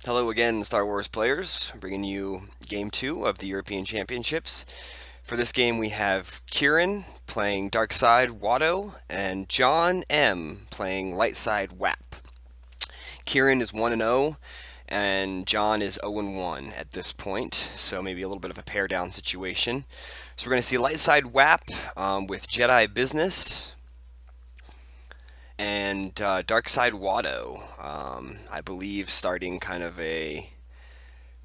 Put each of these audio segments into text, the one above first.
Hello again, Star Wars players, bringing you Game 2 of the European Championships. For this game, we have Quirin playing Dark Side Watto and John M playing Light Side WHAP. Quirin is 1-0, and John is 0-1 at this point, so maybe a little bit of a pair down situation. So we're going to see Light Side WHAP with Jedi Business and Dark Side Watto, I believe, starting kind of a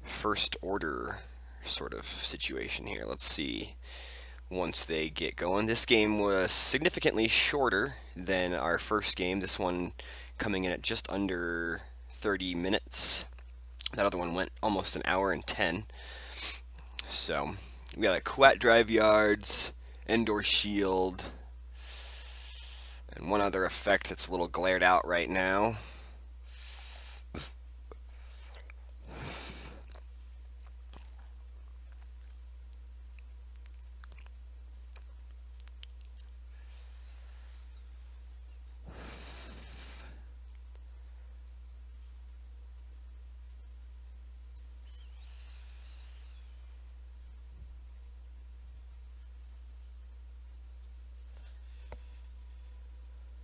first order sort of situation here. Let's see once they get going. This game was significantly shorter than our first game. This one coming in at just under 30 minutes. That other one went almost an hour and 10. So we got a Quat drive yards, Endor shield, and one other effect that's a little glared out right now.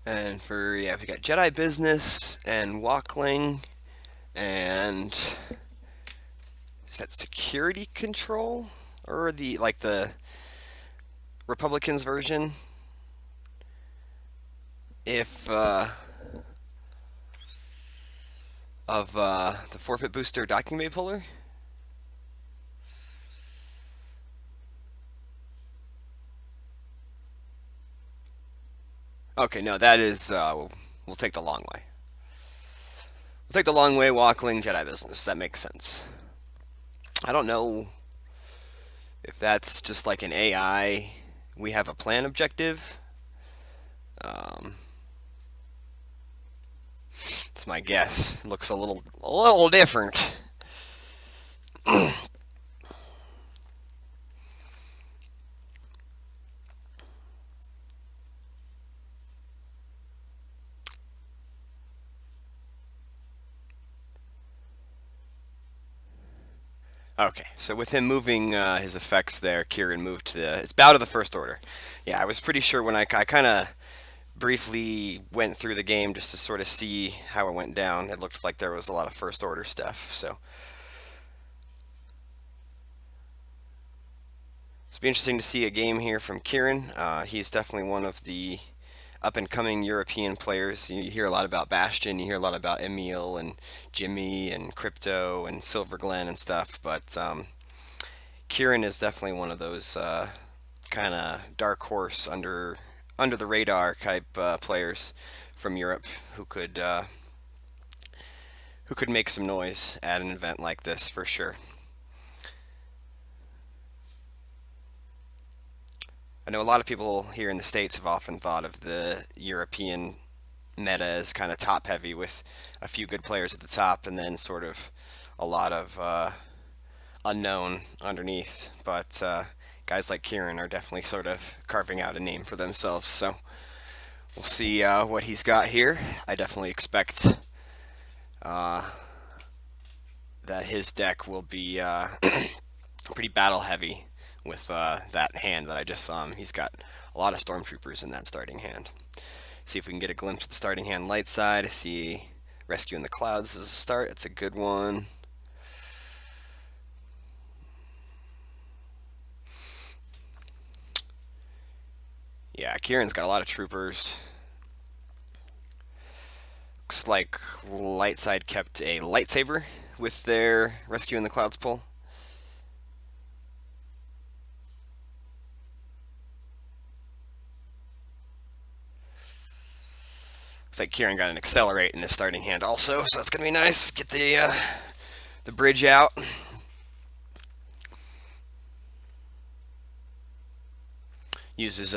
And we got Jedi Business and Walkling, and is that security control or the Republicans version? If of the forfeit booster docking bay puller. Okay, no, that is we'll take the long way. We'll take the long way, Walkling, Jedi Business. That makes sense. I don't know if that's just like an AI. We have a plan objective. Um, it's my guess. It looks a little different. Okay, so with him moving his effects there, Kieran moved to it's bow to the first order. Yeah, I was pretty sure when I kind of briefly went through the game just to sort of see how it went down. It looked like there was a lot of first order stuff. So it's be interesting to see a game here from Kieran. He's definitely one of the up and coming European players. You hear a lot about Bastion, you hear a lot about Emil and Jimmy and Crypto and Silver Glen and stuff, but Kieran is definitely one of those kind of dark horse under the radar type players from Europe who could make some noise at an event like this for sure. I know a lot of people here in the States have often thought of the European meta as kind of top heavy with a few good players at the top and then sort of a lot of unknown underneath. But guys like Kieran are definitely sort of carving out a name for themselves. So we'll see what he's got here. I definitely expect uh, that his deck will be pretty battle heavy with that hand that I just saw him. He's got a lot of stormtroopers in that starting hand. See if we can get a glimpse of the starting hand light side. See Rescue in the Clouds as a start. It's a good one. Yeah, Kieran's got a lot of troopers. Looks like light side kept a lightsaber with their Rescue in the Clouds pull. Looks like Kieran got an accelerate in his starting hand also, so that's gonna be nice. Get the bridge out. Uses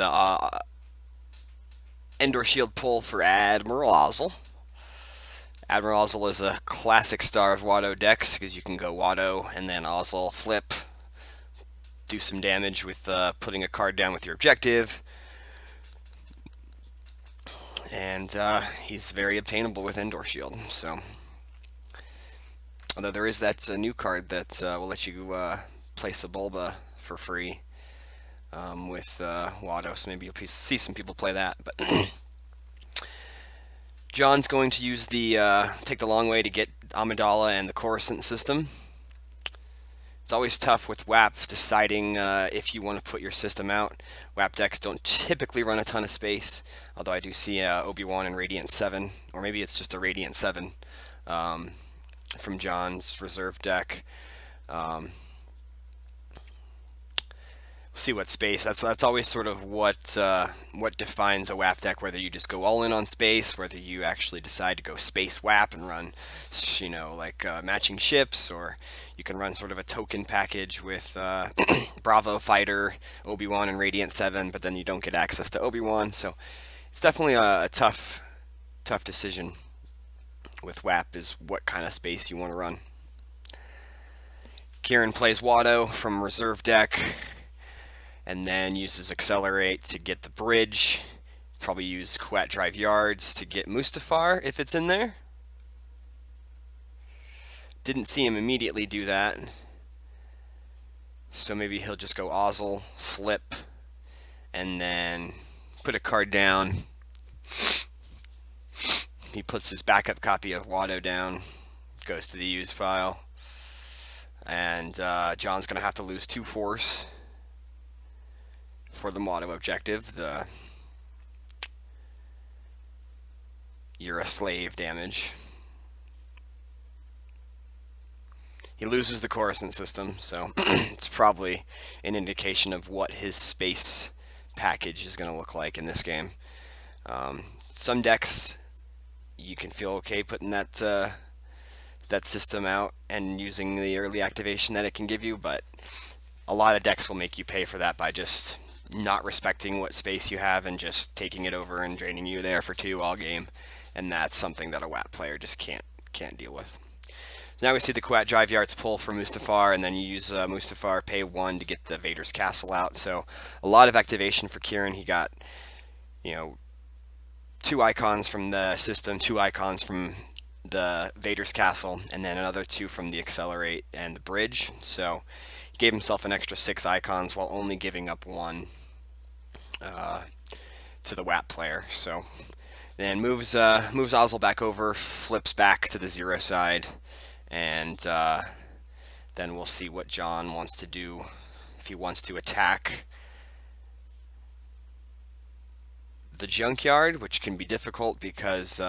Endor shield pull for Admiral Ozzel. Admiral Ozzel is a classic star of Watto decks because you can go Watto and then Ozzel flip, do some damage with putting a card down with your objective. And he's very obtainable with Endor shield. So Although there is that new card that will let you place a Bulba for free with Watto, so maybe you'll see some people play that. But John's going to use the take the long way to get Amidala and the Coruscant system. It's always tough with WHAP deciding if you want to put your system out. WHAP decks don't typically run a ton of space, although I do see Obi-Wan and Radiant 7, or maybe it's just a Radiant 7 from John's reserve deck. See what space. That's always sort of what defines a WHAP deck. Whether you just go all in on space, whether you actually decide to go space WHAP and run, like matching ships, or you can run sort of a token package with Bravo Fighter, Obi-Wan, and Radiant 7, but then you don't get access to Obi-Wan. So it's definitely a tough decision with WHAP is what kind of space you want to run. Quirin plays Watto from reserve deck, and then uses Accelerate to get the bridge. Probably use Quat Drive Yards to get Mustafar if it's in there. Didn't see him immediately do that. So maybe he'll just go Ozzel, flip, and then put a card down. He puts his backup copy of Watto down, goes to the use pile, and John's going to have to lose 2 force for the Watto objective, the You're a Slave damage. He loses the Coruscant system, so it's probably an indication of what his space package is going to look like in this game. Some decks you can feel okay putting that system out and using the early activation that it can give you, but a lot of decks will make you pay for that by just not respecting what space you have and just taking it over and draining you there for 2 all game, and that's something that a WHAP player just can't deal with. So now we see the Quat Drive Yards pull for Mustafar, and then you use Mustafar, pay 1 to get the Vader's Castle out. So a lot of activation for Quirin. He got 2 icons from the system, 2 icons from the Vader's Castle, and then another 2 from the Accelerate and the Bridge. So he gave himself an extra 6 icons while only giving up 1 to the WHAP player. So then moves Ozzel back over, flips back to the 0 side, and then we'll see what John wants to do. If he wants to attack the junkyard, which can be difficult because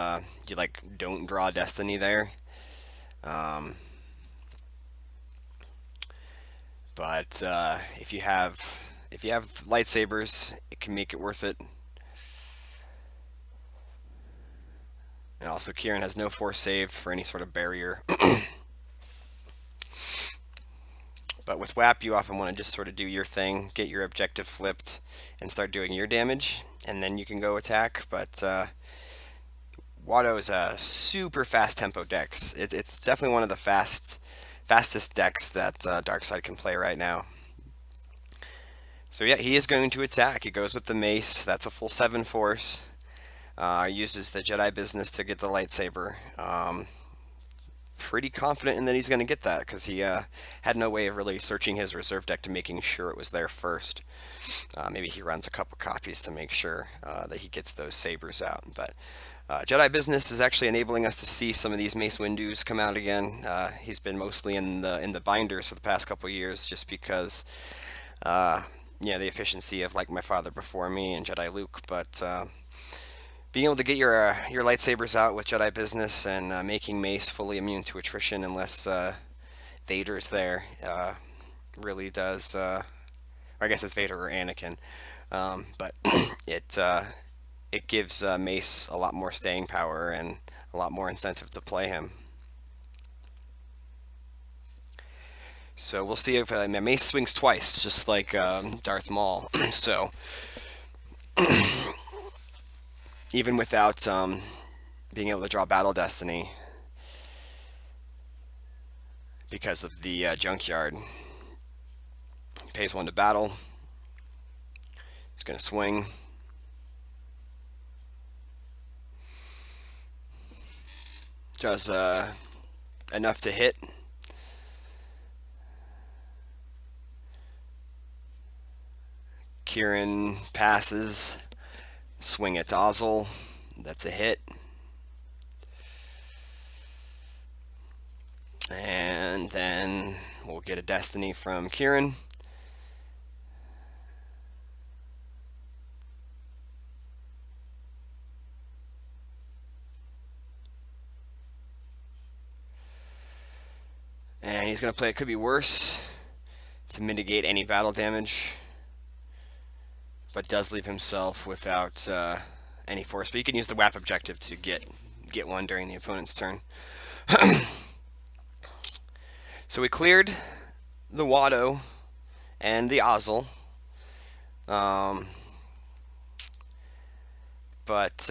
you don't draw destiny there. But if you have lightsabers, it can make it worth it. And also, Quirin has no force save for any sort of barrier. But with WHAP, you often want to just sort of do your thing, get your objective flipped, and start doing your damage, and then you can go attack. But Watto is a super fast tempo deck. It's definitely one of the fastest decks that Darkside can play right now. So yeah, he is going to attack. He goes with the mace. That's a full 7 force. Uses the Jedi business to get the lightsaber. Pretty confident in that he's going to get that because he had no way of really searching his reserve deck to making sure it was there first. Maybe he runs a couple copies to make sure that he gets those sabers out. But Jedi business is actually enabling us to see some of these Mace Windows come out again. He's been mostly in the binders for the past couple years, just because the efficiency of like my father before me and Jedi Luke, but. Being able to get your lightsabers out with Jedi business and making Mace fully immune to attrition unless Vader's there really does, or I guess it's Vader or Anakin, but it gives Mace a lot more staying power and a lot more incentive to play him. So we'll see if Mace swings twice, just like Darth Maul. So. Even without being able to draw Battle Destiny because of the junkyard, he pays 1 to battle. He's going to swing. Does enough to hit Quirin passes, swing at Ozzel. That's a hit. And then we'll get a Destiny from Quirin. And he's going to play It Could Be Worse to mitigate any battle damage, but does leave himself without any force. But you can use the WHAP objective to get one during the opponent's turn. So we cleared the Watto and the Ozzel. But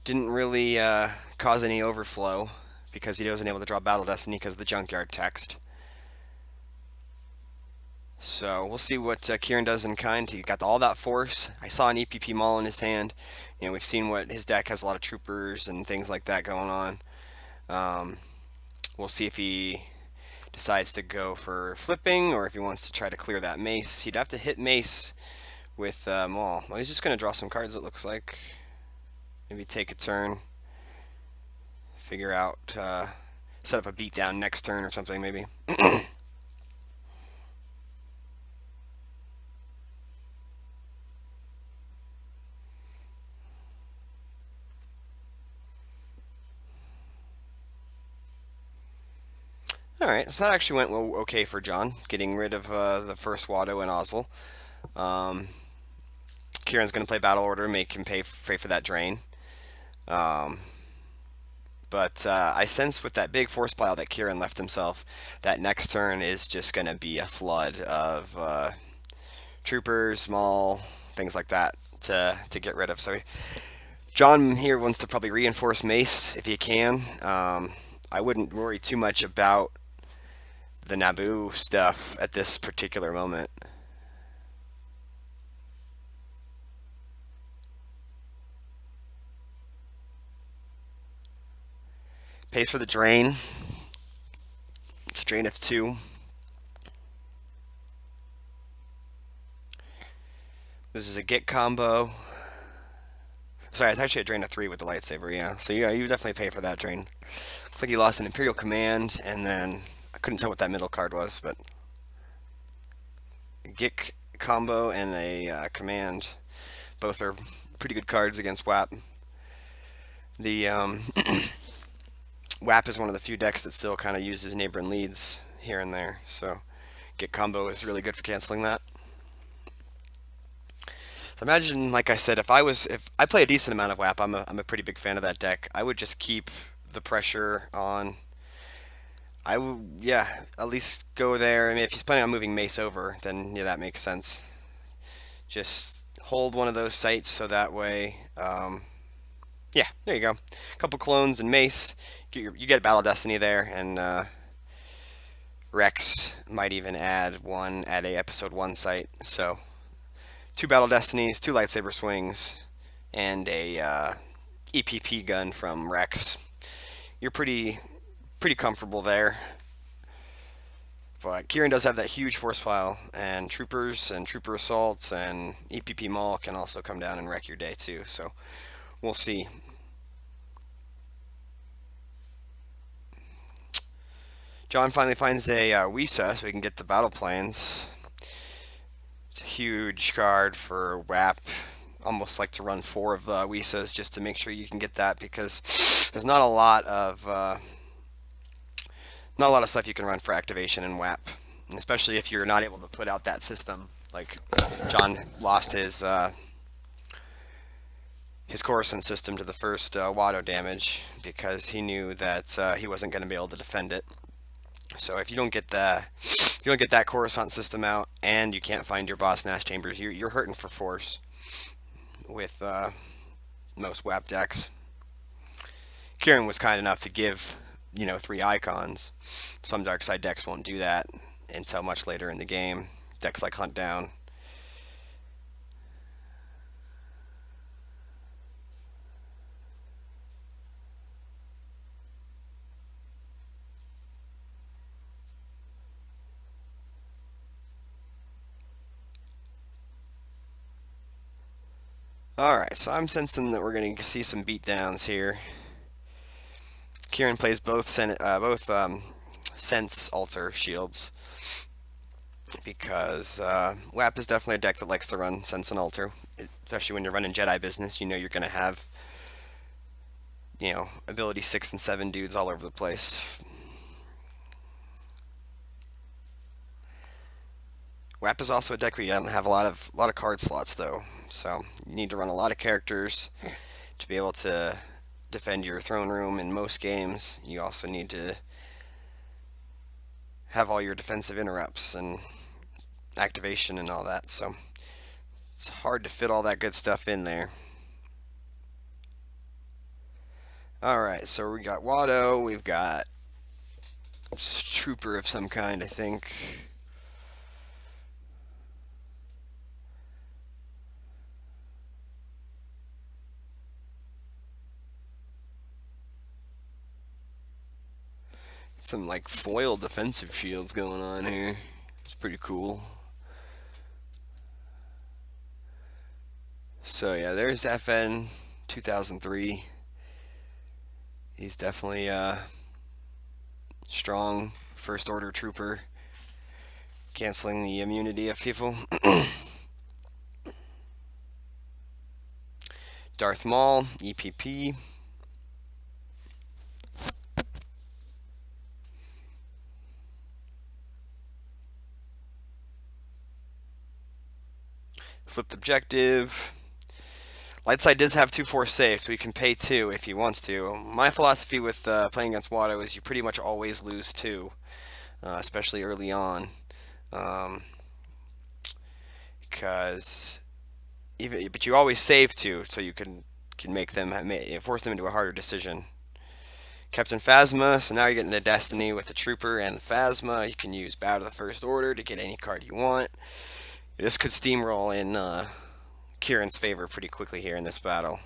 didn't really cause any overflow because he wasn't able to draw Battle Destiny because of the Junkyard text. So we'll see what Quirin does in kind. He got all that force. I saw an EPP Maul in his hand. You know, we've seen what his deck has, a lot of troopers and things like that going on. We'll see if he decides to go for flipping or if he wants to try to clear that mace. He'd have to hit mace with Maul. Well, he's just going to draw some cards, it looks like. Maybe take a turn. Figure out, set up a beatdown next turn or something, maybe. Alright, so that actually went okay for John, getting rid of the first Watto and Ozzel. Quirin's going to play Battle Order, make him pay for that drain. But I sense with that big force pile that Quirin left himself, that next turn is just going to be a flood of troopers, small, things like that to get rid of. So John here wants to probably reinforce Mace if he can. I wouldn't worry too much about the Naboo stuff at this particular moment. Pays for the drain. It's a drain of 2. This is a get combo. Sorry, it's actually a drain of 3 with the lightsaber, yeah. So yeah, you definitely pay for that drain. Looks like he lost an Imperial Command, and then I couldn't tell what that middle card was, but a get combo and a command. Both are pretty good cards against WHAP. The WHAP is one of the few decks that still kind of uses neighboring leads here and there, so get combo is really good for canceling that. So imagine, like I said, if I play a decent amount of WHAP, I'm a pretty big fan of that deck. I would just keep the pressure on. I would, yeah, at least go there. I mean, if he's planning on moving Mace over, then yeah, that makes sense. Just hold one of those sites so that way, yeah, there you go. A couple clones and Mace. You get Battle Destiny there, and Rex might even add one at a Episode 1 site. So 2 Battle Destinies, 2 lightsaber swings, and a EPP gun from Rex. You're pretty comfortable there. But Quirin does have that huge force pile, and troopers and trooper assaults and EPP Maul can also come down and wreck your day too. So we'll see. John finally finds a Wisa so we can get the battle plans. It's a huge card for WHAP. Almost like to run 4 of Wisas just to make sure you can get that, because there's not a lot of stuff you can run for activation in WHAP, and especially if you're not able to put out that system. Like John lost his Coruscant system to the first Watto damage because he knew that he wasn't going to be able to defend it. So if you don't get that Coruscant system out and you can't find your Boss Nash Chambers, you're hurting for force with most WHAP decks. Quirin was kind enough to give 3 icons. Some dark side decks won't do that until much later in the game. Decks like Hunt Down. Alright, so I'm sensing that we're going to see some beatdowns here. Quirin plays both Sense Alter shields because WHAP is definitely a deck that likes to run Sense and Alter, especially when you're running Jedi business. You know you're going to have, ability 6 and 7 dudes all over the place. WHAP is also a deck where you don't have a lot of card slots though, so you need to run a lot of characters to be able to defend your throne room in most games. You also need to have all your defensive interrupts and activation and all that, so it's hard to fit all that good stuff in there. Alright, so we got Watto, we've got Trooper of some kind, I think. Some like foil defensive shields going on here. It's pretty cool. So yeah, there's FN 2003. He's definitely a strong first order trooper, canceling the immunity of people. Darth Maul, EPP. Flipped objective. Lightside does have 2/4 save, so he can pay 2 if he wants to. My philosophy with playing against Watto is you pretty much always lose 2, especially early on, because but you always save 2, so you can make them force them into a harder decision. Captain Phasma, so now you're getting a Destiny with the Trooper and the Phasma. You can use Bow to the First Order to get any card you want. This could steamroll in Quirin's favor pretty quickly here in this battle.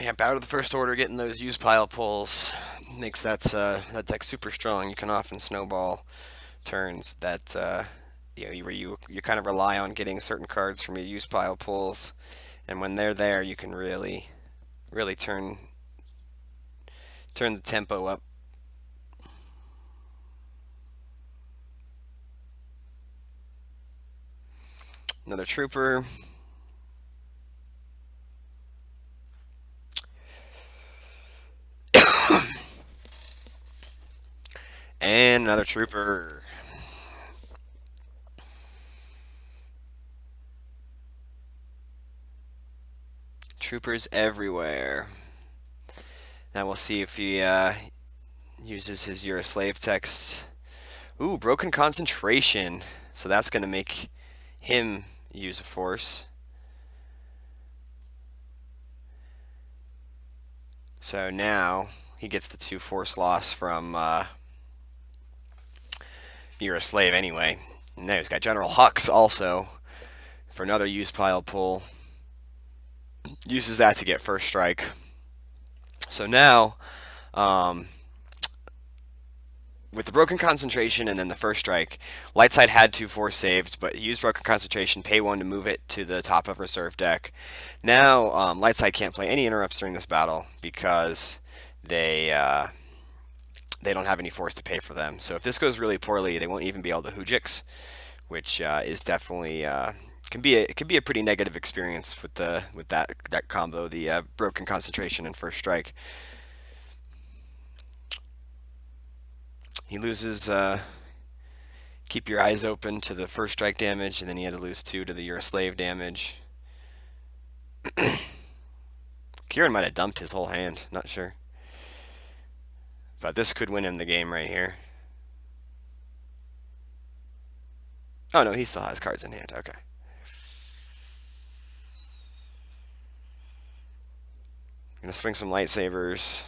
Yeah, Bow to the First Order, getting those use pile pulls makes that deck super strong. You can often snowball turns that where you kind of rely on getting certain cards from your use pile pulls, and when they're there, you can really turn the tempo up. Another Trooper. And another Trooper. Troopers everywhere. Now we'll see if he uses his "You're a Slave" text. Ooh, broken concentration. So that's going to make him use a force. So now he gets the 2 force loss from "You're a Slave" anyway. And now he's got General Hux also for another use pile pull. Uses that to get first strike. So now, with the broken concentration and then the first strike, Lightside had 2 force saves, but he used broken concentration, pay 1 to move it to the top of reserve deck. Now, Lightside can't play any interrupts during this battle because they don't have any force to pay for them. So if this goes really poorly, they won't even be able to Hujix, which is definitely it can be a pretty negative experience with that combo, the broken concentration and first strike. He loses keep your eyes open to the first strike damage, and then he had to lose 2 to the "You're a Slave" damage. Quirin might have dumped his whole hand, not sure. But this could win him the game right here. Oh no, he still has cards in hand, okay. Gonna swing some lightsabers.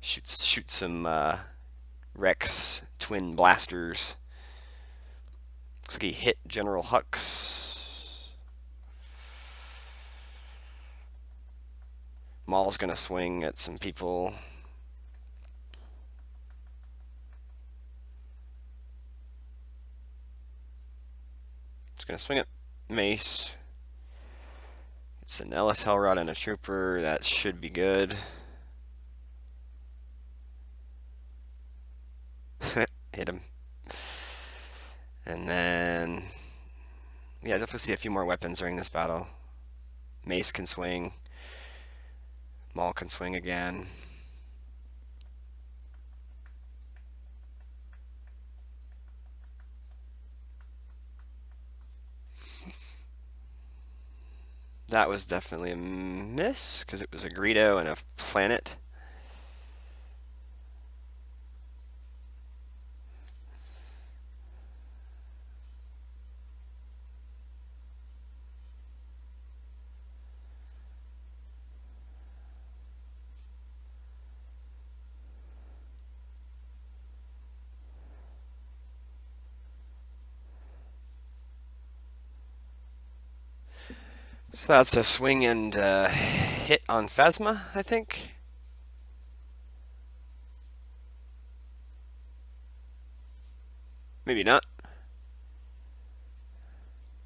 Shoot some Rex twin blasters. Looks like he hit General Hux. Maul's gonna swing at some people. It's gonna swing at Mace. It's an Ellis Hellrod and a Trooper. That should be good. Hit him. And then, yeah, definitely see a few more weapons during this battle. Mace can swing. Maul can swing again. That was definitely a miss because it was a Greedo and a planet. So that's a swing and hit on Phasma, I think. Maybe not.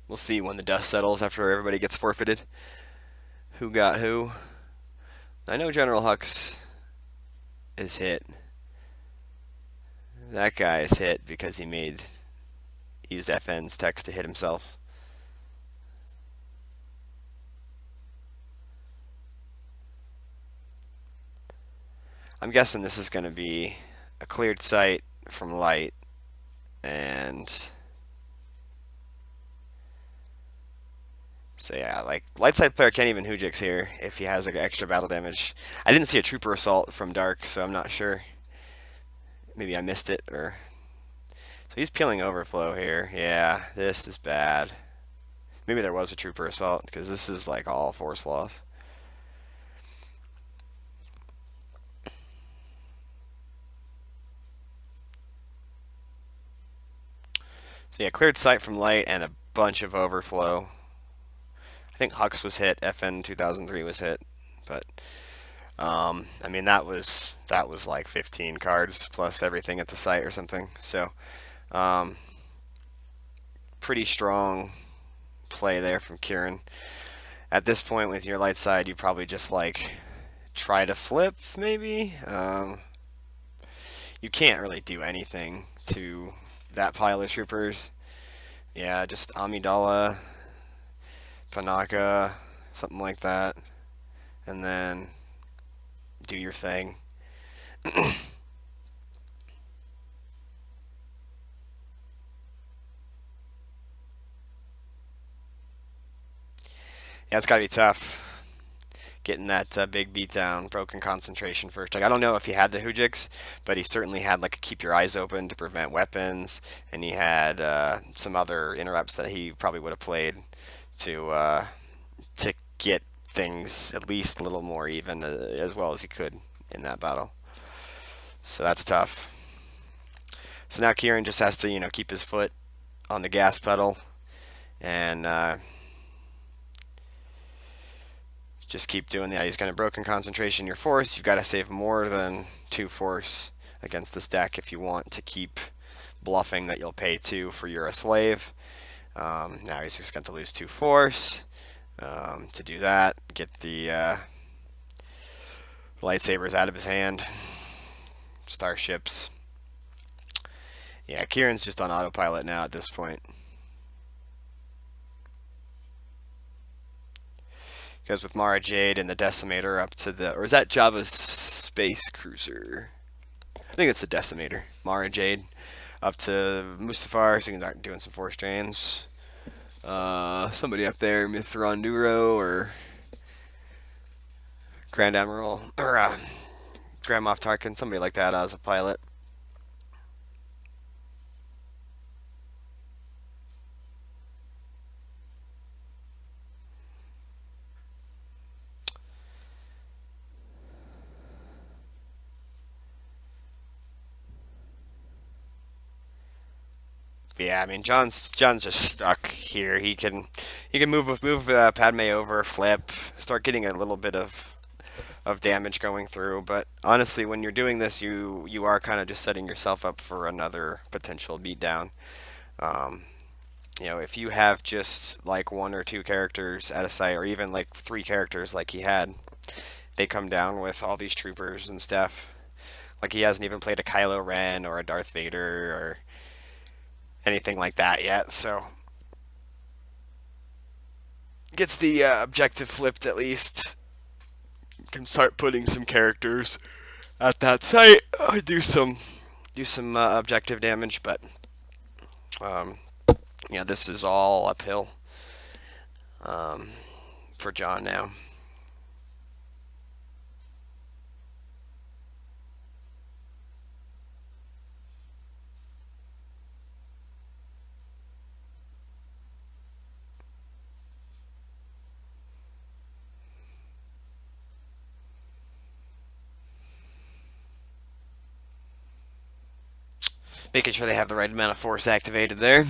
We'll see when the dust settles after everybody gets forfeited. Who got who? I know General Hux is hit. That guy is hit because he used FN's text to hit himself. I'm guessing this is going to be a cleared sight from light, and so yeah, like light side player can't even Hoojix here if he has like extra battle damage. I didn't see a Trooper Assault from Dark, so I'm not sure. Maybe I missed it, or so he's peeling Overflow here. Yeah, this is bad. Maybe there was a Trooper Assault because this is like all force loss. So yeah, cleared sight from light and a bunch of overflow. I think Hux was hit, FN 2003 was hit, but I mean that was like 15 cards plus everything at the site or something. So pretty strong play there from Quirin. At this point with your light side, you probably just like try to flip maybe. You can't really do anything to that pile of troopers. Yeah, just Amidala, Panaka, something like that, and then do your thing. Yeah, it's got to be tough getting that big beatdown, broken concentration first. Like I don't know if he had the Hoojix, but he certainly had like a keep your eyes open to prevent weapons, and he had some other interrupts that he probably would have played to get things at least a little more even as well as he could in that battle. So that's tough. So now Quirin just has to keep his foot on the gas pedal and just keep doing that. He's kind of broken concentration. Your force, you've got to save more than 2 force against this deck if you want to keep bluffing that you'll pay 2 for you're a slave. Now he's just going to lose 2 force. To do that, get the lightsabers out of his hand. Starships. Yeah, Quirin's just on autopilot now at this point. Goes with Mara Jade and the Decimator up to the... Or is that Jabba's space cruiser? I think it's the Decimator. Mara Jade up to Mustafar, so you can start doing some force drains. Somebody up there, Mithron Duro or Grand Admiral, or Grand Moff Tarkin, somebody like that as a pilot. Yeah, I mean John's just stuck here. He can move Padme over, flip, start getting a little bit of damage going through. But honestly, when you're doing this, you are kind of just setting yourself up for another potential beatdown. Um, if you have just like one or two characters at a site, or even like three characters like he had, they come down with all these troopers and stuff. Like he hasn't even played a Kylo Ren or a Darth Vader or anything like that yet. So gets the objective flipped at least. Can start putting some characters at that site. Do some objective damage, but um, this is all uphill um, for John now. Making sure they have the right amount of force activated there.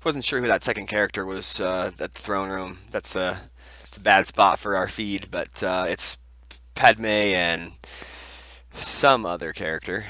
Wasn't sure who that second character was at the throne room. It's a bad spot for our feed, but it's Padme and some other character.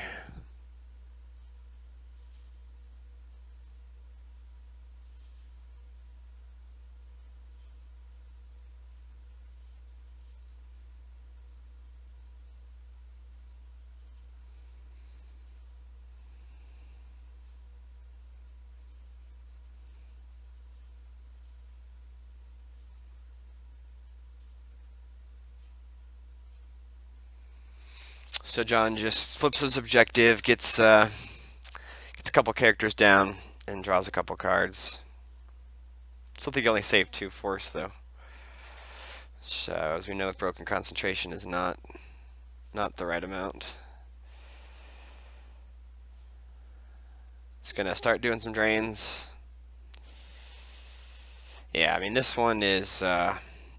So John just flips his objective, gets a couple characters down, and draws a couple cards. Still think he only saved 2 force though. So as we know, with broken concentration is not the right amount. It's gonna start doing some drains. Yeah, I mean this one is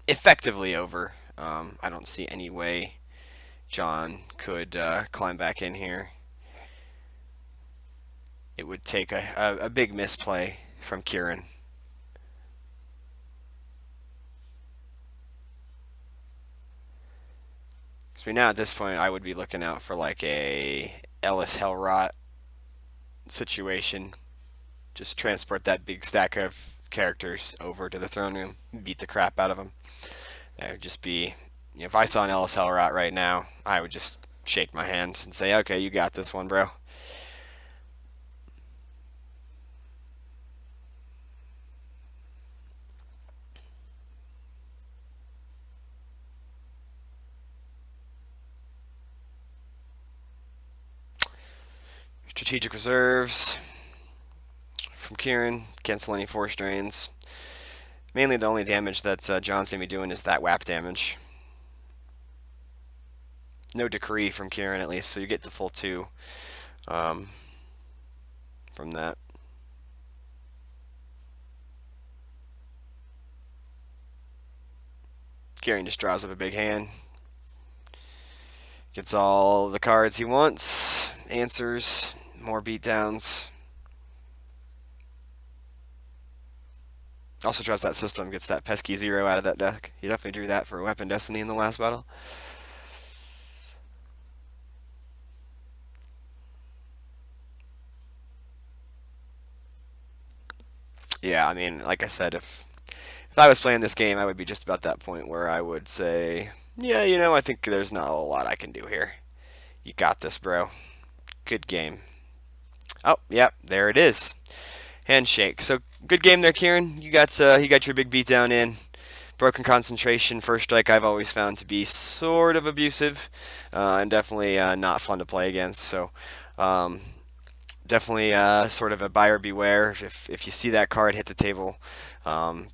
effectively over. I don't see any way John could climb back in here. It would take a big misplay from Quirin. So now at this point, I would be looking out for like a Ellis Hellrot situation. Just transport that big stack of characters over to the throne room, beat the crap out of them. That would just be, if I saw an Ellis Hellrot right now, I would just shake my hand and say, okay, you got this one, bro. Strategic reserves from Quirin, cancel any force drains. Mainly the only damage that John's going to be doing is that WHAP damage. No decree from Quirin at least, so you get the full 2 from that. Quirin just draws up a big hand. Gets all the cards he wants. Answers. More beatdowns. Also draws that system. Gets that pesky 0 out of that deck. He definitely drew that for Weapon Destiny in the last battle. Yeah, I mean, like I said, if I was playing this game, I would be just about that point where I would say, yeah, I think there's not a lot I can do here. You got this, bro. Good game. Oh, yep, there it is. Handshake. So good game there, Quirin. You got your big beatdown in. Broken concentration, first strike I've always found to be sort of abusive and definitely not fun to play against. So definitely sort of a buyer beware. If you see that card hit the table,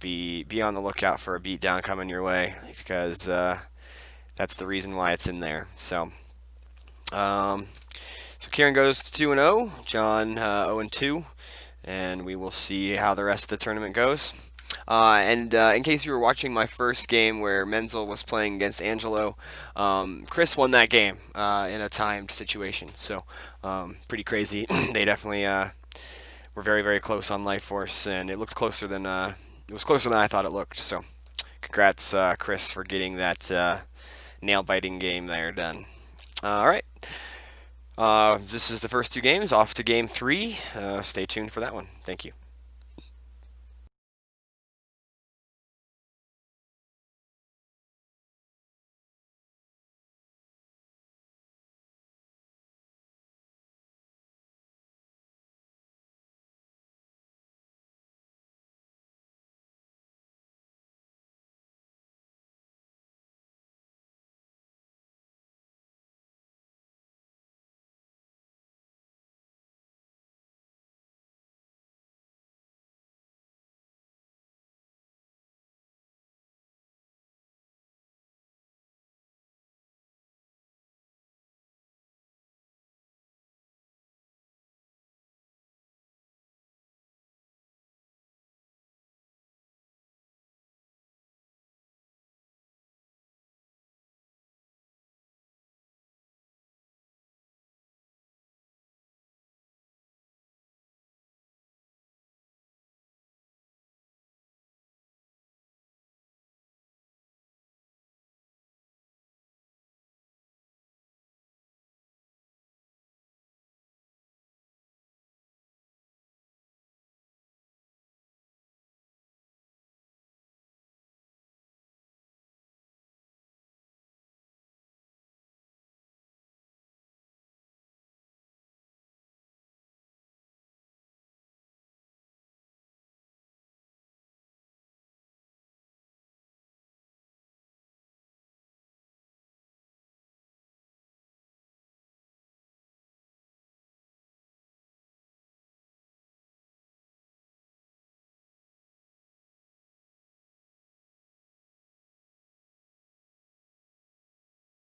be on the lookout for a beatdown coming your way because that's the reason why it's in there. So Quirin goes to 2-0. John 0-2. and we will see how the rest of the tournament goes. In case you were watching my first game where Menzel was playing against Angelo, Chris won that game in a timed situation. So pretty crazy. They definitely were very, very close on Life Force, and it looked closer than it was closer than I thought it looked. So congrats, Chris, for getting that nail biting game there done. All right. This is the first two games. Off to game three. Stay tuned for that one. Thank you.